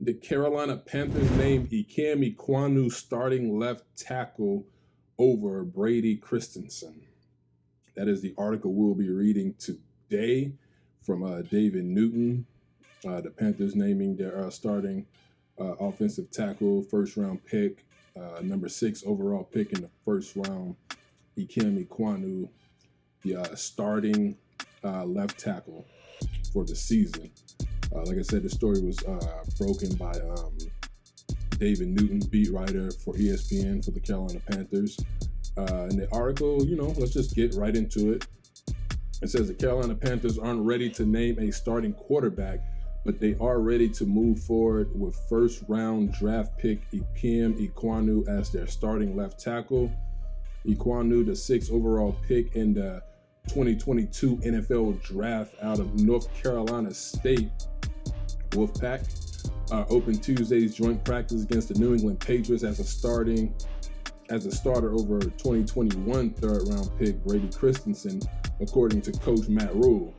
The Carolina Panthers named Ikem Ekwonu starting left tackle over Brady Christensen. That is the article we'll be reading today from David Newton. The Panthers naming their starting offensive tackle, first-round pick, number 6 overall pick in the first round, Ikem Ekwonu, the starting left tackle for the season. Like I said, the story was broken by David Newton, beat writer for ESPN for the Carolina Panthers. In the article, let's just get right into it. It says the Carolina Panthers aren't ready to name a starting quarterback, but they are ready to move forward with first-round draft pick Ikem Ekwonu as their starting left tackle. Ekwonu, the 6th overall pick in the 2022 NFL Draft out of North Carolina State Wolfpack, opened Tuesday's joint practice against the New England Patriots as a starter over 2021 third-round pick Brady Christensen, according to Coach Matt Rule.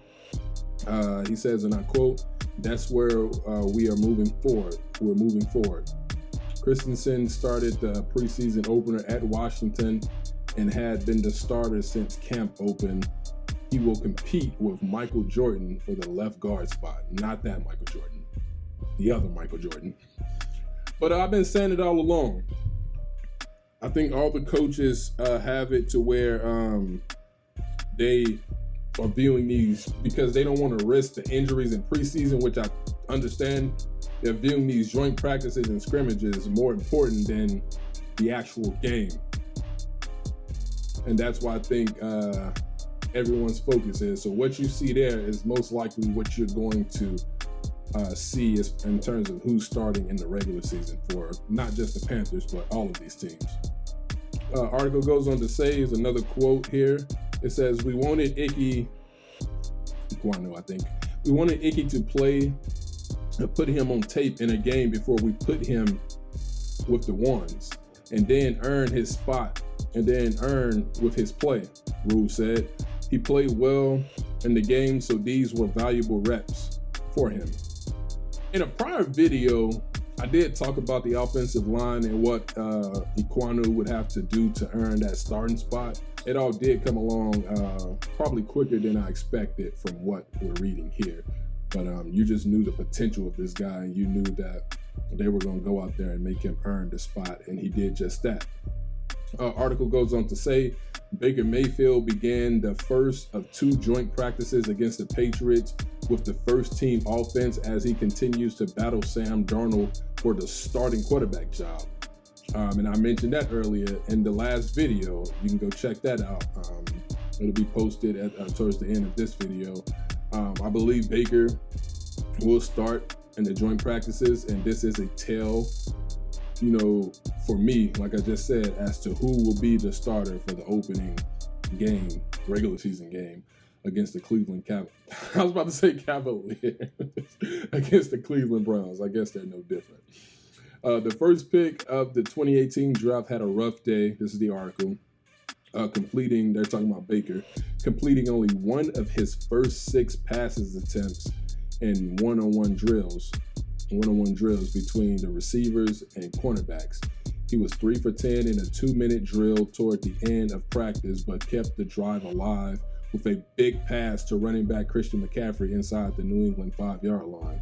He says, and I quote, "That's where we are moving forward. We're moving forward." Christensen started the preseason opener at Washington and had been the starter since camp opened. He will compete with Michael Jordan for the left guard spot. Not that Michael Jordan, the other Michael Jordan. But I've been saying it all along. I think all the coaches have it to where they are viewing these, because they don't want to risk the injuries in preseason, which I understand. They're viewing these joint practices and scrimmages more important than the actual game. And that's why I think everyone's focus is. So what you see there is most likely what you're going to see is in terms of who's starting in the regular season for not just the Panthers, but all of these teams. Article goes on to say, is another quote here. It says, "We wanted Ekwonu, I think. We wanted Icky to play, put him on tape in a game before we put him with the ones, and then earn his spot, and then earn with his play," Rule said. "He played well in the game, so these were valuable reps for him." In a prior video, I did talk about the offensive line and what Ekwonu would have to do to earn that starting spot. It all did come along probably quicker than I expected from what we're reading here. But you just knew the potential of this guy, and you knew that they were going to go out there and make him earn the spot, and he did just that. Article goes on to say, Baker Mayfield began the first of 2 joint practices against the Patriots with the first team offense as he continues to battle Sam Darnold for the starting quarterback job. And I mentioned that earlier in the last video. You can go check that out. It'll be posted towards the end of this video. I believe Baker will start in the joint practices, and this is a tell, for me, like I just said, as to who will be the starter for the opening game, regular season game, against the Cleveland I was about to say Cavaliers, against the Cleveland Browns. I guess they're no different. The first pick of the 2018 draft had a rough day. This is the article. They're talking about Baker, completing only one of his first 6 passes attempts in one-on-one drills between the receivers and cornerbacks. He was 3 for 10 in a 2-minute drill toward the end of practice, but kept the drive alive with a big pass to running back Christian McCaffrey inside the New England 5-yard line.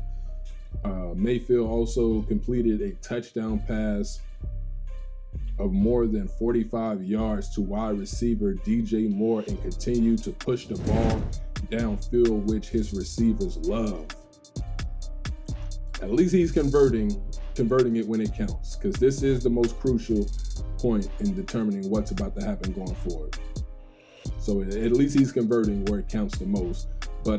Mayfield also completed a touchdown pass of more than 45 yards to wide receiver DJ Moore and continued to push the ball downfield, which his receivers love. At least he's converting it when it counts, because this is the most crucial point in determining what's about to happen going forward. So at least he's converting where it counts the most. But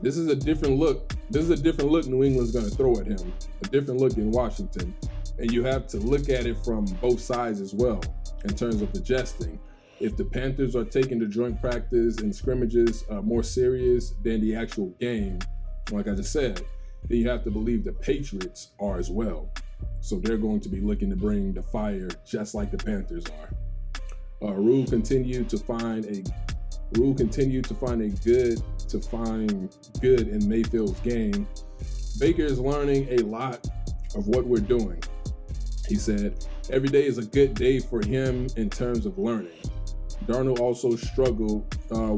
this is a different look. This is a different look New England's going to throw at him, a different look than Washington. And you have to look at it from both sides as well in terms of adjusting. If the Panthers are taking the joint practice and scrimmages more serious than the actual game, like I just said, then you have to believe the Patriots are as well. So they're going to be looking to bring the fire just like the Panthers are. Rule continued to find good in Mayfield's game, Baker is learning a lot of what we're doing. He said, every day is a good day for him in terms of learning. Darnold also struggled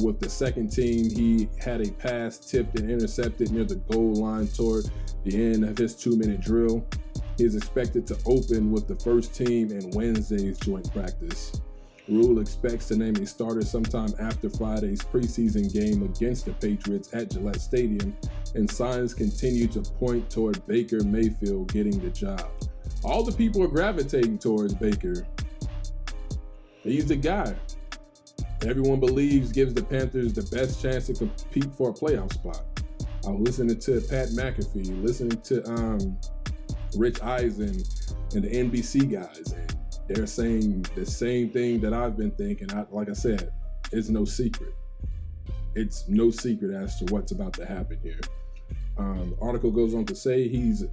with the second team. He had a pass tipped and intercepted near the goal line toward the end of his 2-minute drill. He is expected to open with the first team in Wednesday's joint practice. Rule expects to name a starter sometime after Friday's preseason game against the Patriots at Gillette Stadium, and signs continue to point toward Baker Mayfield getting the job. All the people are gravitating towards Baker. He's the guy everyone believes gives the Panthers the best chance to compete for a playoff spot. I was listening to Pat McAfee, listening to Rich Eisen and the NBC guys, and they're saying the same thing that I've been thinking. Like I said, it's no secret. It's no secret as to what's about to happen here. Article goes on to say he's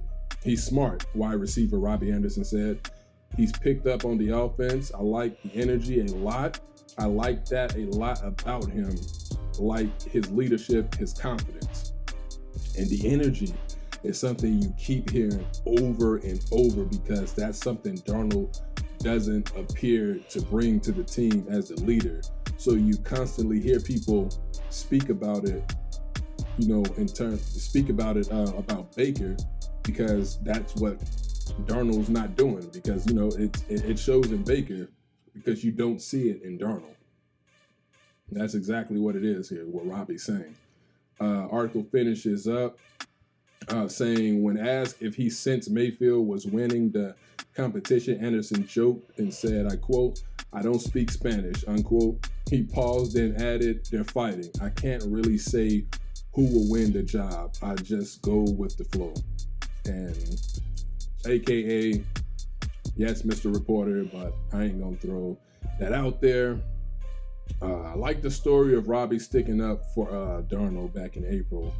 smart, wide receiver Robbie Anderson said. He's picked up on the offense. I like the energy a lot. I like that a lot about him, like his leadership, his confidence. And the energy is something you keep hearing over and over because that's something Darnold doesn't appear to bring to the team as a leader. So you constantly hear people speak about it, about Baker, because that's what Darnold's not doing, because, it shows in Baker because you don't see it in Darnold. And that's exactly what it is here, what Robbie's saying. Article finishes up saying, when asked if he sensed Mayfield was winning the competition, Anderson joked and said, I quote, "I don't speak Spanish," unquote. He paused and added, "They're fighting. I can't really say who will win the job. I just go with the flow." And AKA, yes, Mr. Reporter, but I ain't gonna throw that out there. I like the story of Robbie sticking up for Darnold back in April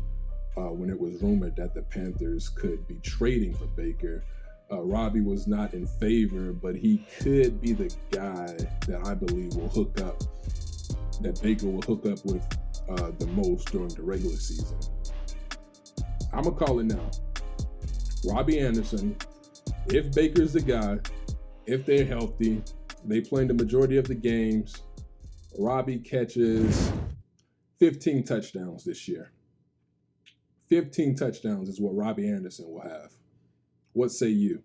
when it was rumored that the Panthers could be trading for Baker. Robbie was not in favor, but he could be the guy that I believe that Baker will hook up with the most during the regular season. I'm going to call it now. Robbie Anderson, if Baker's the guy, if they're healthy, they play in the majority of the games, Robbie catches 15 touchdowns this year. 15 touchdowns is what Robbie Anderson will have. What say you?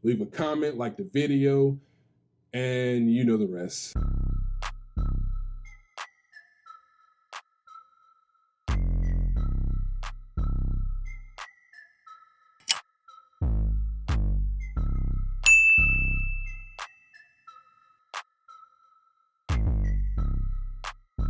Leave a comment, like the video, and you know the rest.